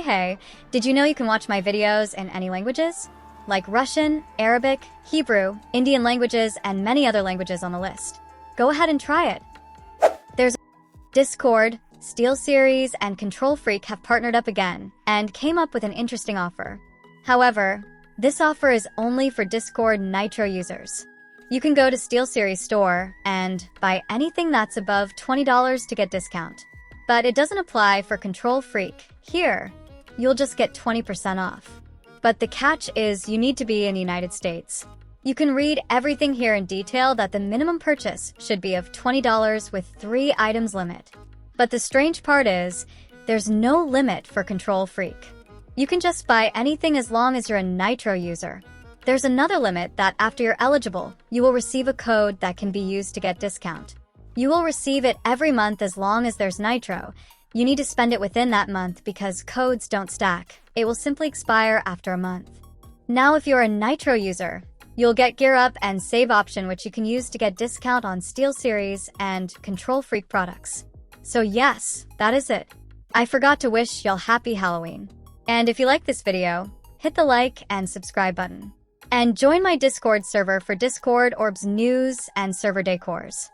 Hey, did you know you can watch my videos in any languages? Like Russian, Arabic, Hebrew, Indian languages, and many other languages on the list. Go ahead and try it. There's Discord, STEELSERIES, and KONTROLFREEK have partnered up again and came up with an interesting offer. However, this offer is only for Discord Nitro users. You can go to STEELSERIES store and buy anything that's above $20 to get discount. But it doesn't apply for KONTROLFREEK. Here, you'll just get 20% off. But the catch is you need to be in the United States. You can read everything here in detail that the minimum purchase should be of $20 with 3 items limit. But the strange part is, there's no limit for KONTROLFREEK. You can just buy anything as long as you're a Nitro user. There's another limit that after you're eligible, you will receive a code that can be used to get discount. You will receive it every month as long as there's Nitro. You need to spend it within that month because codes don't stack. It will simply expire after a month. Now if you're a Nitro user, you'll get Gear Up and Save option which you can use to get discount on STEELSERIES and KONTROLFREEK products. So yes, that is it. I forgot to wish y'all happy Halloween. And if you like this video, hit the like and subscribe button. And join my Discord server for Discord Orbs news and server decors.